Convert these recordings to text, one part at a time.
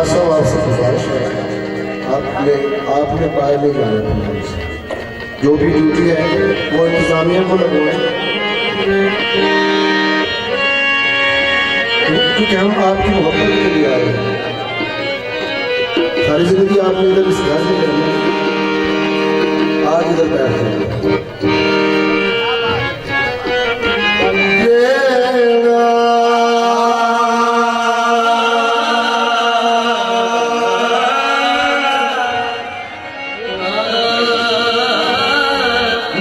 साहब आपसे गुजारिश है, आपने पाए नहीं जाने देना। जो भी ड्यूटी है वो इंतजामिया को लगवाएं, क्योंकि हम आपकी मोहब्बत के लिए आए हैं। सारी जिंदगी आपने इधर इस घर में करना, आज इधर बैठ जाए।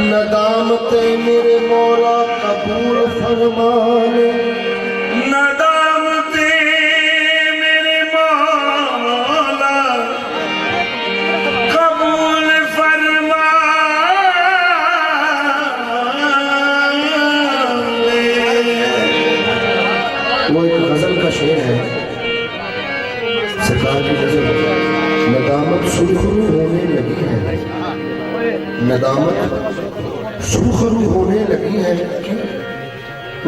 नदामते मेरे मौला कबूल फरमाने, नदामते मेरे मौला कबूल फरमाने। वो एक गजल का शेर है सरकार की गजल। नदामत सुरखरू होने लगी है, नदामत सुरखरू होने लगी है,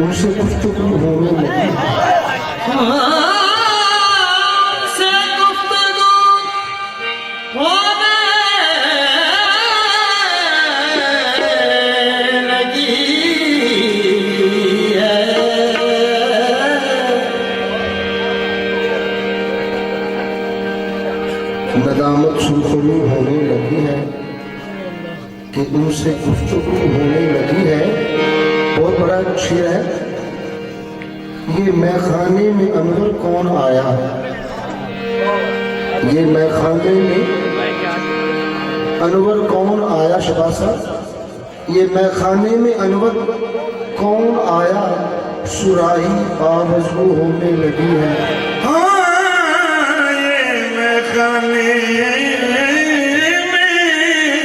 उनसे गुफ्तगू होने लगी है। नदामत सुरखरू होने लगी है कि उनसे गुफ्तगू होने लगी है। बहुत बड़ा शेर है ये। मैखाने में अनवर कौन आया, ये मैखाने में अनवर कौन आया। शबासा, ये मैखाने में अनवर कौन आया, सुराही आरज़ू होने लगी है।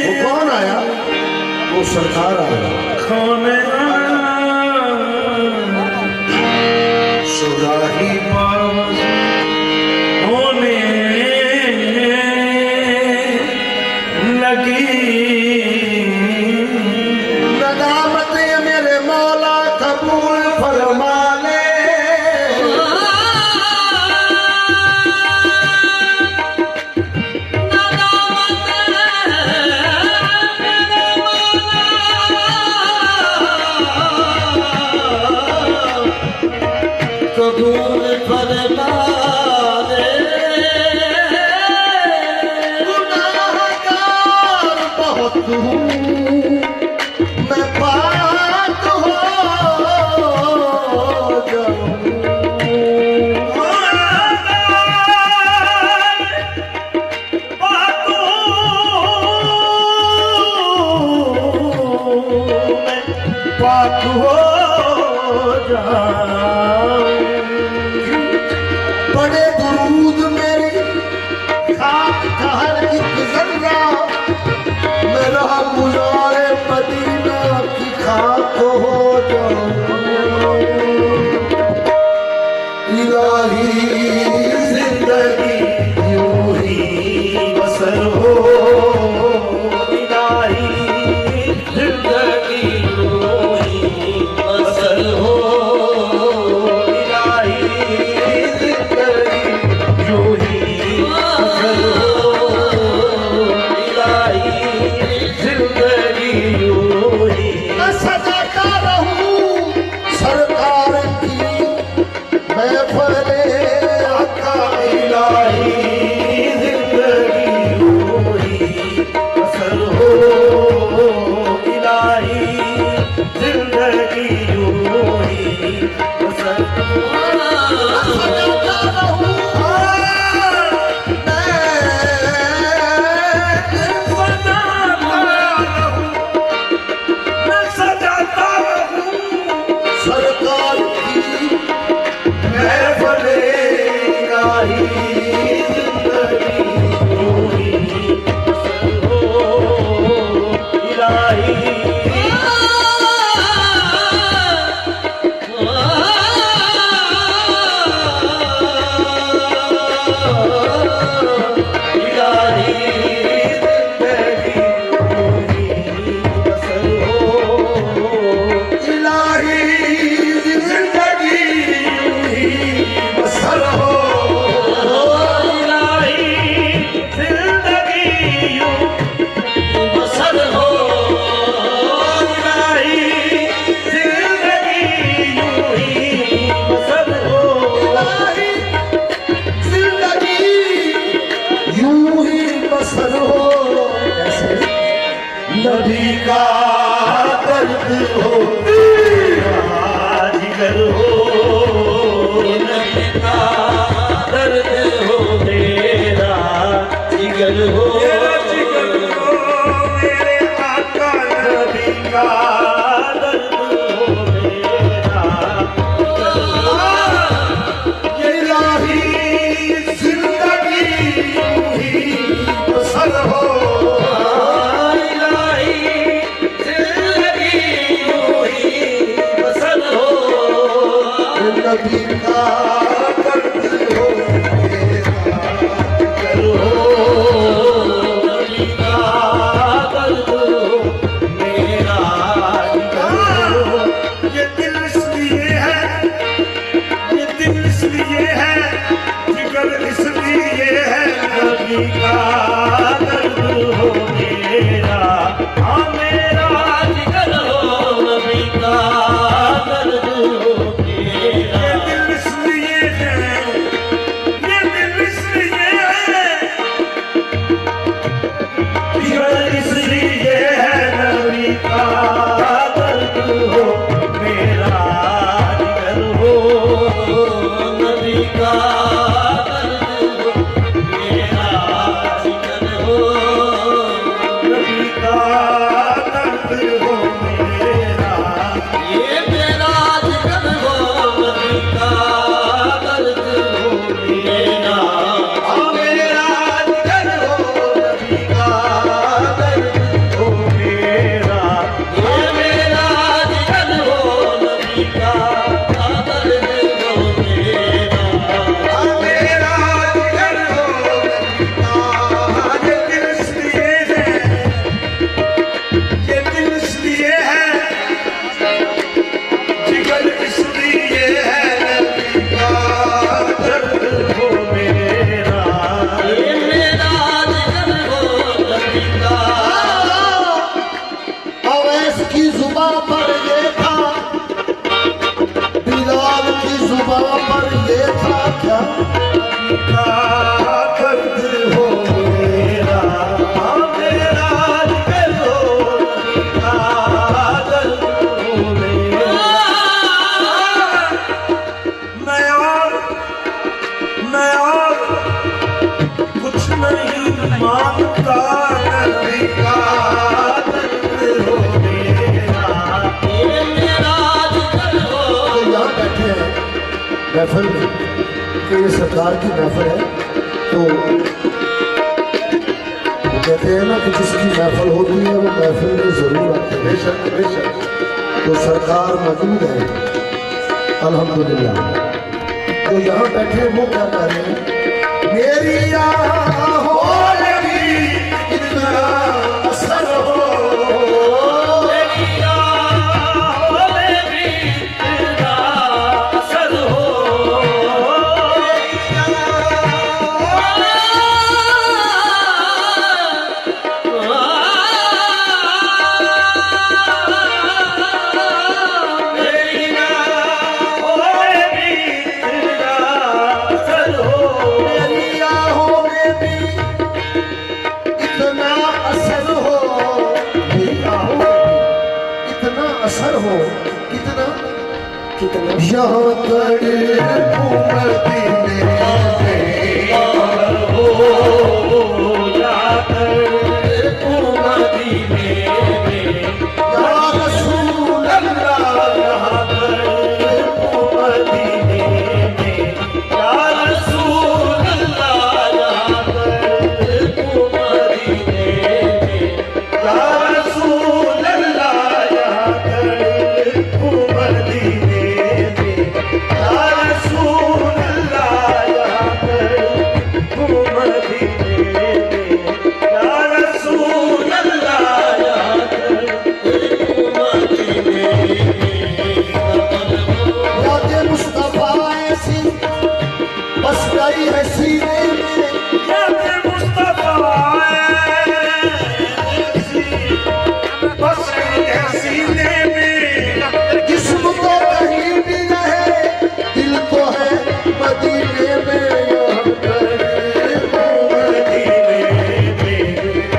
वो कौन आया, वो सरकार आया। सुराही पावज होने लगी। नदामत मेरे मौला कबूल फरमा ले, कबूल फरमा दे। गुनाहगार बहुत हूँ मैं, पाक हो जाऊं। पाक हो जाऊं। बड़े दुरूद मेरी खाक का हर एक जर्रा, मेरा गुजारे मदीना की खाक हो जाऊं। इलाही जिंदगी यूं ही बसर हो, इलाही जिंदगी यूं ही बसर हो, इलाही जिंदगी यूं ही बसर हो, इलाही जिंदगी यूं ही। मैं सजाता रहूं सरकार की महफिले इसलिए है नबी का दर्द हो मेरा, हाँ मेरा जिगर हो नबी का दर्द हो मेरा। ये दिल इसलिए है, ये दिल इसलिए है, जिगर इसलिए है नबी का दर्द हो मेरा, जिगर हो नबी का दर्द हो मेरा, जिगर हो नबी का दर्द हो मेरा। ये मेरा जिगर हो नबी का दर्द हो मेरा, हाँ मेरा जिगर हो नबी का दर्द हो मेरा। ये मेरा जिगर हो नबी का दर्द हो मेरा, हाँ मेरा जिगर हो नबी का। ये दिल इसलिए है, ये दिल इसलिए है, जिगर इसलिए है नबी का दर्द हो मेरा। ये मेरा जिगर हो नबी का। अवैस की जुबान पर ये था, बिलाल की जुबान पर ये था क्या? का दर्द हो मेरा, हाँ मेरा जिगर हो नबी का दर्द हो मेरा। मैं और कुछ नहीं मांगता नबी का दर्द हो मेरा। ये मेरा जिगर हो। तो यहाँ बैठे हैं महफिल के, ये सरकार की महफिल है, तो वो कहते हैं ना कि जिसकी महफिल होती है वो महफिल में जरूर आते हैं। बेशक बेशक। तो सरकार मौजूद है अल्हम्दुलिल्लाह। तो यहाँ बैठे वो क्या कह रहे हैं? मेरी आहों में भी इतना असर हो, मेरी आहों में भी तेरा असर हो। मेरी आहों में भी तेरा असर हो। मेरी आहों में भी इतना असर हो, मेरी आहों में भी इतना असर हो। कितना कितना? यहाँ कड़ी मदीने में हो जाकर तू मदीने में, या रसूल अल्लाह, यहाँ पर तू मदीने में, या रसूल अल्लाह, यहाँ पर तू मदीने में, या रसूल अल्लाह, यहाँ पर तू मदीने में, या रसूल अल्लाह, यहाँ पर तू मदीने में, या रसूल अल्लाह, यहाँ पर तू मदीने में। याद मुस्तफा ऐसी बस गई है सीने में, याद मुस्तफा ऐसी बस गई है सीने में, जिस्म तो कहीं भी रहे, दिल तो है मदीने में। यहाँ कड़ी मदीने में,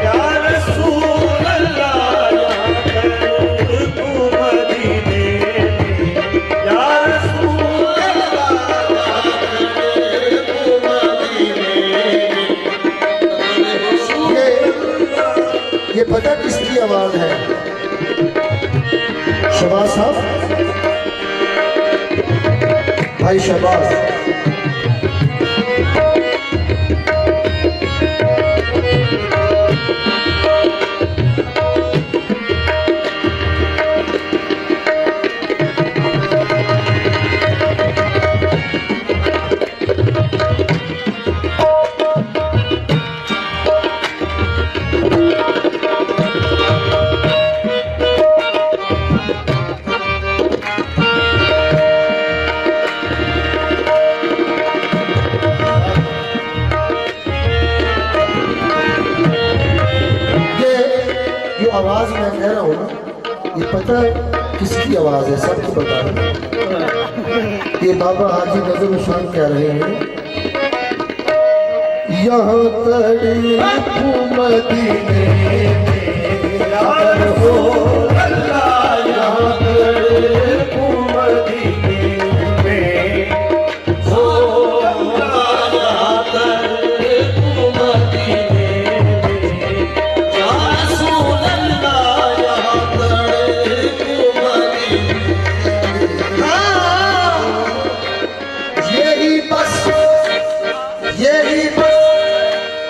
या रसूल अल्लाह, यहाँ पर तू मदीने में, या रसूल अल्लाह, यहाँ पर तू मदीने में। ये पता किसकी आवाज है? शहबाज साहब, भाई शहबाज। आवाज मैं कह रहा हूँ ना, ये पता है किसकी आवाज है? सबको बता रहा हूँ। ये बाबा हाजी नजर हुसैन कह रहे हैं, यहाँ तड़पू मदीने में यार हो अल्लाह, यहाँ तड़पू मदीने में हो अल्लाह, यहाँ तड़पू मदीने में या रसूल अल्लाह, यहाँ तड़पू मदीने में। हाँ, यही बस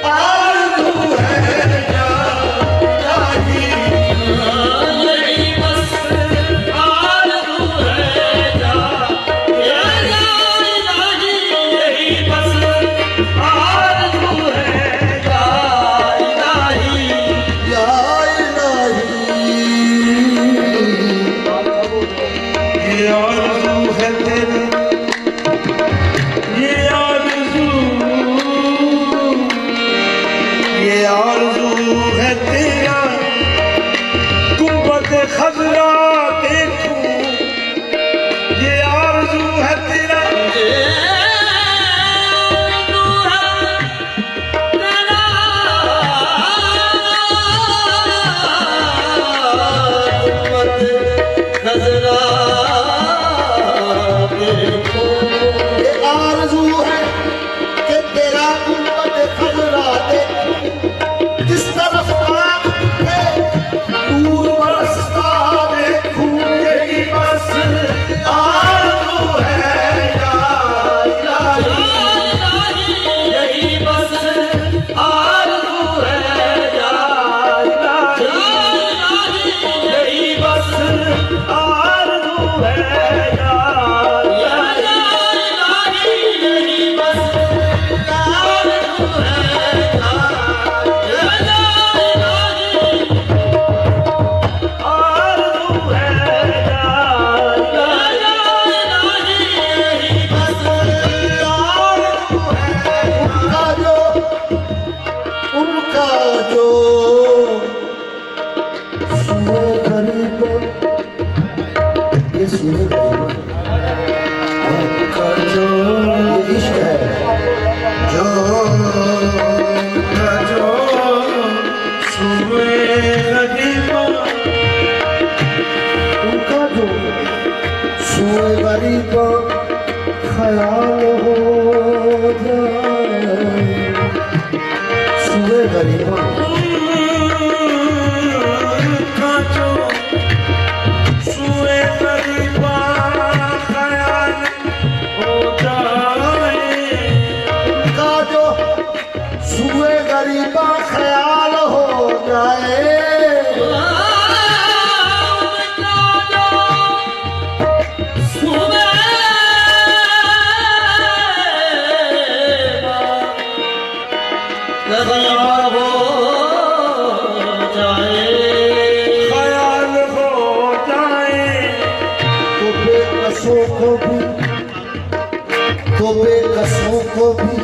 आरज़ू है या इलाही, यही बस आरज़ू है या इलाही, यही बस आरज़ू है या इलाही, या इलाही। ये आरज़ू है तेरी, ये आरज़ू है तेरा, गुंबद खज़रा देखूं, ये आरज़ू है तेरा, गुंबद खज़रा देखूं, ये आरज़ू है कि तेरा गुंबद खज़रा देखूं, जिस तरफ आँख है दूर बरसता देखूं, यही बस आरज़ू है या इलाही, यही बस आरज़ू है या इलाही, यही बस आरज़ू है या इलाही, यही बस आरज़ू है या ख्याल हो जाए, सुए गरीबा का जो सुए गरीबा ख्याल हो जाए, का जो सुए गरीबा ख्याल हो जाए, तो बेकसों को भी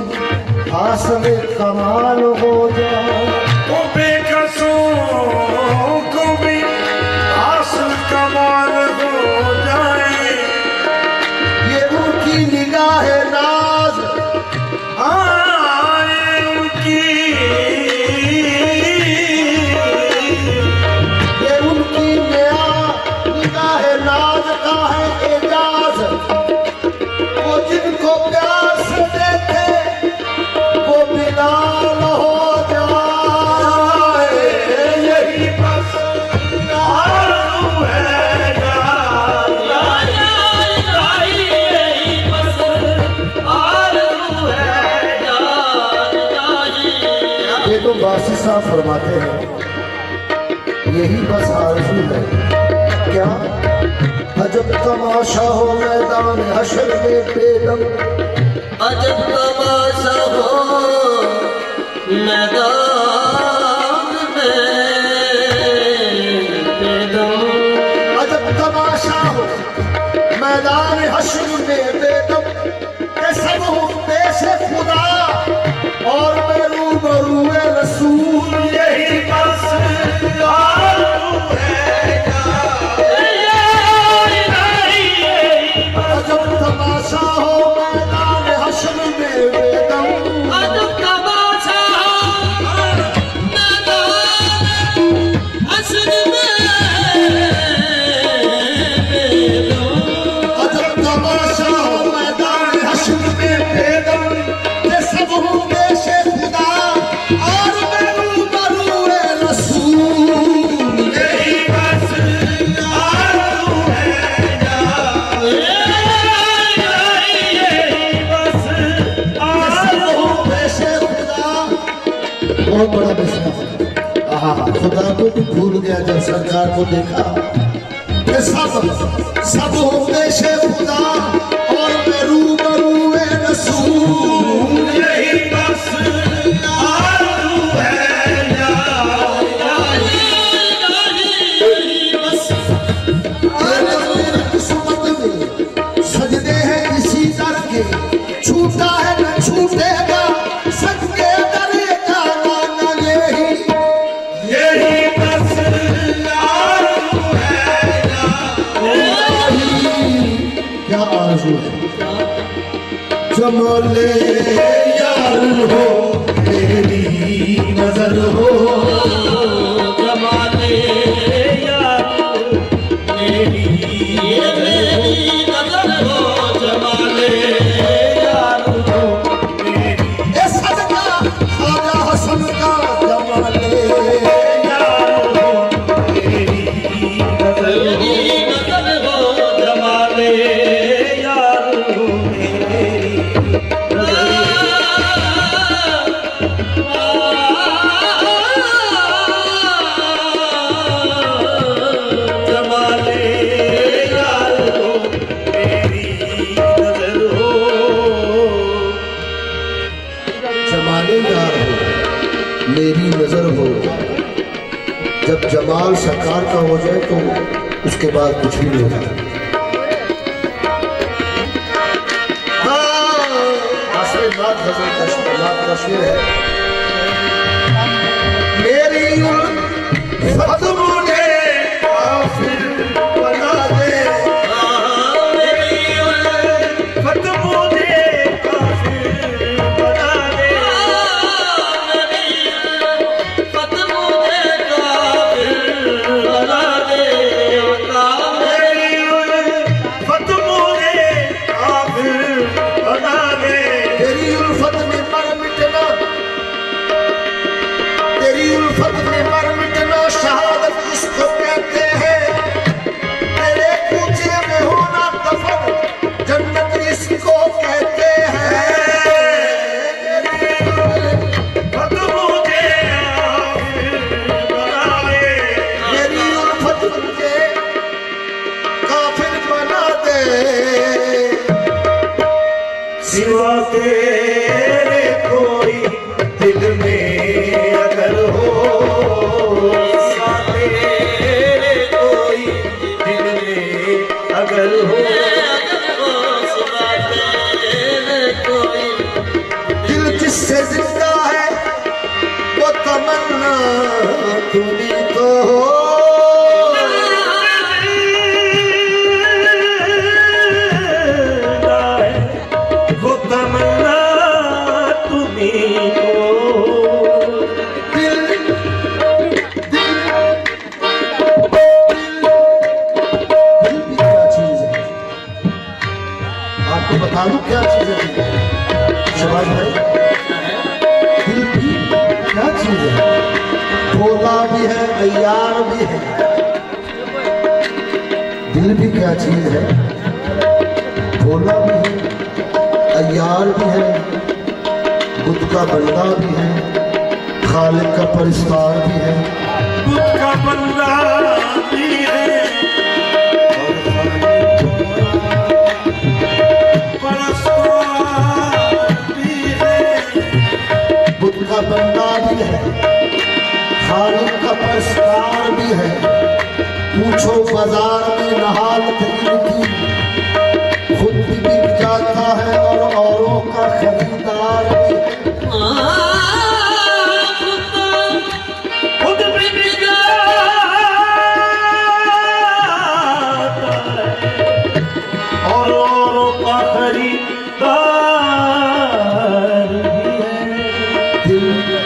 हासिल कमाल हो जाए, तो बेकसों को भी हासिल कमाल हो जाए, ये उनकी निगाह नाज, आए उनकी, ये उनकी निगाह नाज का है एजाज, वो जिनको प्यार से देखे वो बिलाल हो जाए, यही बस आरज़ू है या इलाही, यही बस आरज़ू है या इलाही। ये तो बासी साहब फरमाते हैं, यही बस आरज़ू है। क्या अजब तमाशा हो मैदान हशर में बेदम, अजब तमाशा हो मैदान में बेदम, अजब तमाशा हो मैदान हशर में बेदम, के सब हो पेश खुदा और मैं रूबरू रसूल, यही बस आरज़ू बहुत बड़ा विश्वास है। खुदा को भी भूल गया जब सरकार को देखा कि सब होते से खुदा और मैं रूबरू रसूल। यही बस आरज़ू है किस्मत में सजदे हैं इसी दर के, छूटा है न छूटेगा सबके दर का माना यही बस आरज़ू है क्या आरज़ू है। जमाले यार हो मेरी नजर हो, जमाले यार मेरी नजर हो, जमाले यार हो मेरी ए सदका ख्वाजा हसन का जमाले यार हो मेरी नजर हो, जमाले यार हो मेरी जमाले यार हो मेरी नजर हो। जमाले यार हो मेरी नजर हो। जब जमाल साकार का हो जाए तो उसके बाद कुछ भी नहीं होता। बात का शेर है मेरी उल्फत मुझे काफिर बना दे, मेरी उल्फत मुझे काफिर बना दे, मेरी उल्फत मुझे काफिर बना दे, मेरी उल्फत मुझे काफिर बना दे। तेरी उल्फत में मर मिटना, तेरी उल्फत में मर मिटना शहादत इसको कहते हैं। तेरे कूचे में होना दफन जन्नत इसको कहते हैं। फत मुझे काफिर बना दे, मेरी उल्फत मुझे काफिर बना दे। सिवा तेरे कोई दिल में अगर हो, सिवा तेरे कोई दिल में अगर हो, सिवा तेरे कोई दिल जिससे जिंदा है वो तमन्ना तुम्ही तो हो। वो तमन्ना तुम्हीं हो। दिल भी क्या चीज है, आपको बता दूं क्या चीज है दिल? शबाश भाई, दिल भी क्या चीज है? भोला भी है अय्यार भी है। दिल भी क्या चीज है? भोला भी है अय्यार भी है, बुद्ध का बंदा भी है, खालिक का परिस्तार भी है। बुद्ध का बंदा भी है और परस्तार भी है। बुद्ध का बंदा भी है, खालिक का परिस्तार भी है। पूछो बाजार में नहालत इनकी, खुद भी बिक जाता है और औरों का खरीदार भी है। खुद भी जाता है और औरों का खरीदार भी है।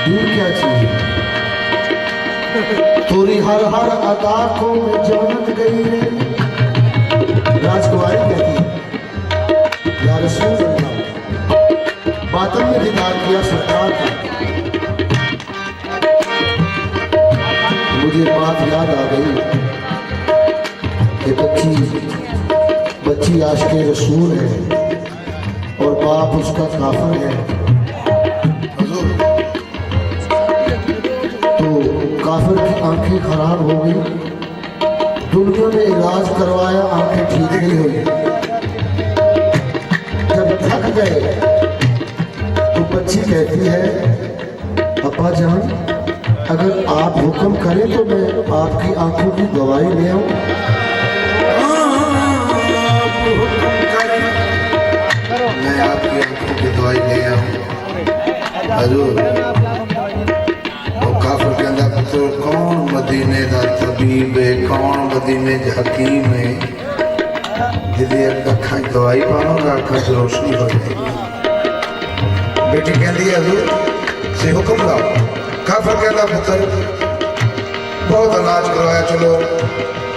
दिल क्या चीज है? तोरी हर हर अदा को में जानत गई रे। राजकुमारी कहती है या रसूल अल्लाह, बातन में दीदार किया सरकार का। मुझे बात याद आ गई कि बच्ची आशिक़े रसूल है और बाप उसका काफिर है। हुजूर काफिर की आंखें खराब हो गई, दुनिया में इलाज करवाया, आंखें ठीक नहीं हुई। जब थक गए तो बच्ची कहती है, अब्बा जान अगर आप हुक्म करें तो मैं आपकी आंखों की दवाई ले आऊं। मैं आपकी आंखों की दवाई ले आऊं। हजूर वो काफिर कहंदा पुत्र कौन मदीने दा तबीब है, कौन मदीने दा हकीम है जिहदी अखां च दवाई पावांगा अखां च रोशनी हो जाएगी। बेटी कहती है हजूर से हुक्म लाओ। काफिर कहता पुत्र बहुत इलाज करवाया, चलो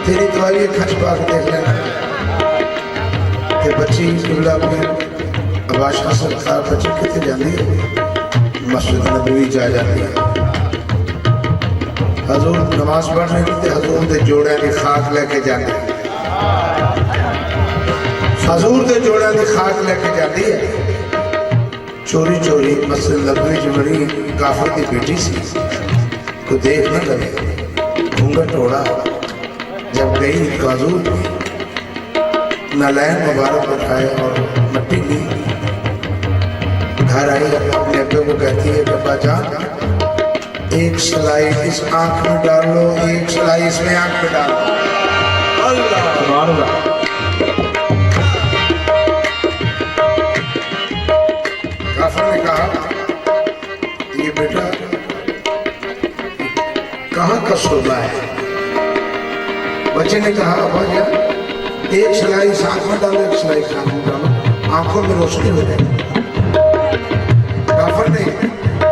तेरी दवाई अखां च पा के देख लेना। ते बच्ची किबला अपनी बादशाह सरकार बच्ची कितने जाती है, मस्जिद नबवी जा जाती है। हजूर नमाज पढ़ रही थी, हजूर के जोड़े की खाक लेके जाती है, हजूर के जोड़े की खाक लेके जाती है। चोरी चोरी मस्जिद नबवी च बड़ी काफिर की बेटी सी, को देख न लगे, घूंघट ओढ़ा। जब गई तो हजूर नलैन मुबारक उठाए और मट्टी ली, घर आई, अपने अब्बे को कहती है अब्बा जान एक सलाई इस आंख में डाल लो, एक सलाई इसमें आंख में डाल लो। अल्लाह काफिर ने कहा ये बेटा कहाँ का शोभा है। बच्चे ने कहा अब्बा जान एक सलाई इस आंख में डालो, एक सलाई इस आंख में डालो, आंखों में रोशनी हो जाएगी। काफिर ने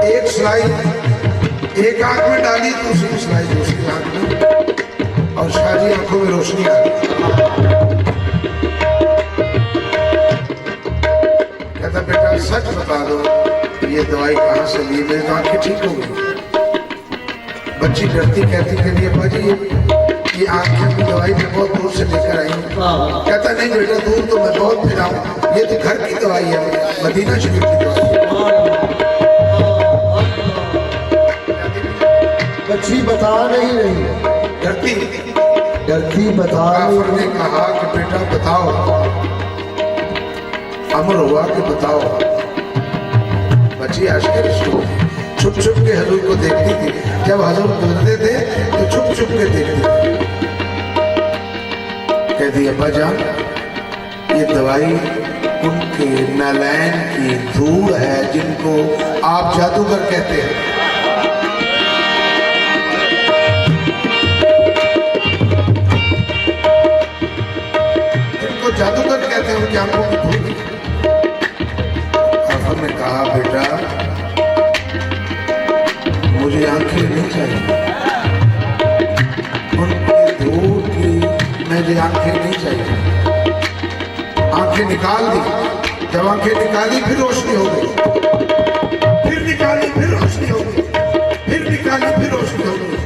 एक सलाई एक आंख में डाली, दूसरी सलाई दूसरी आंख में, और शाहजी आंखों में रोशनी आ गई। कहता बेटा सच बता दो ये दवाई कहाँ से ली, मेरी आंखें ठीक हो गई। बच्ची डरती कहती के लिए भाजी ये आंखें की दवाई मैं बहुत दूर से लेकर आई हूँ। कहता नहीं बेटा दूर तो मैं बहुत फिरा हूँ, ये तो घर की दवाई है, मदीना शरीफ की दवाई है। बच्ची बता नहीं रही, डरती डरती बता काफिर ने कहा कि बेटा बताओ, अमर हुआ कि बताओ। बच्ची आश्चर्य छुप छुप के हजूर को देखती थी, जब हजूर गुजरते थे तो छुप छुप के देखती थी। कहती अब्बा जान ये दवाई उनके नालैन की धूल है जिनको आप जादूगर कहते हैं। जिनको जादूगर कहते हैं उनकी आंखों की धूल। काफिर ने कहा बेटा मुझे आंखें नहीं चाहिए, उनकी धूल की मुझे आंखें नहीं चाहिए। आंखें निकाल दी, जब आंखें निकाली फिर रोशनी हो गई, फिर निकाली फिर रोशनी हो गई, फिर निकाली फिर रोशनी हो गई।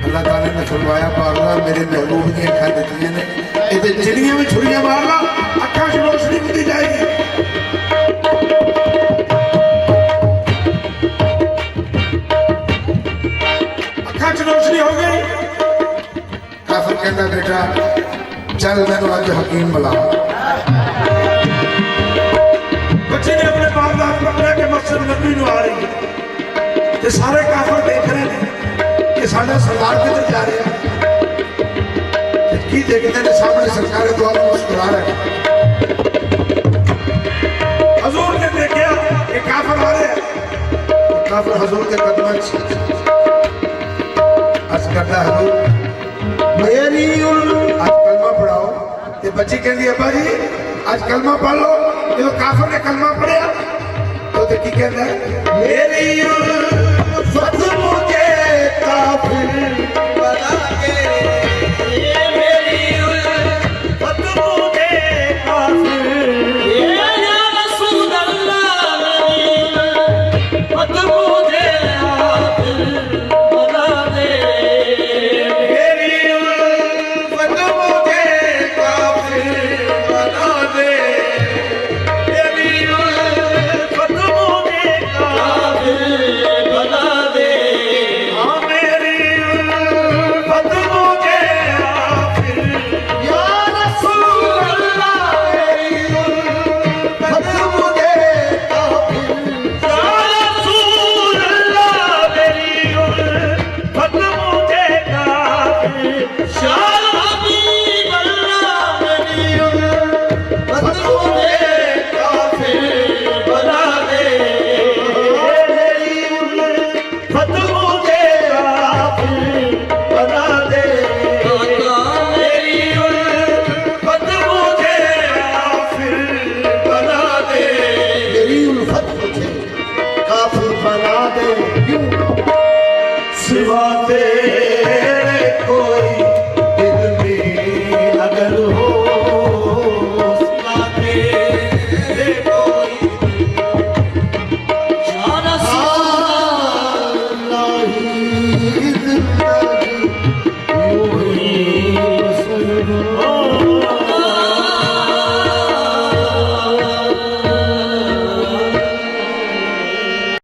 अल्लाह ताला ने फरमाया पागला मेरे महबूब की अखा दी ने इधर चिड़िया में छुरियां मारना अखा से रोशनी मिलती जाएगी। अखा से रोशनी हो गई। काफिर कहता बेटा चल मैं आज हकीम बुला। बच्चे ने अपने बाप दादा पकड़ के मस्जिद नबी में आ रही है, ये सारे काफिर देख रहे हैं कि साढ़े सरदार किधर जा रहे हैं। की देखते हैं सामने सरकार द्वारा मुस्कुरा रहे हैं। हजूर ने देखा कि काफिर आ रहे हैं, काफिर हजूर के कदम करता हजूर मेरी आज कलमा पढ़ाओ। ये बच्ची कहती है अब्बा जी आज कलमा पढ़ लो। ये तो काफिर ने कलमा पढ़ा तो की कहता है मेरी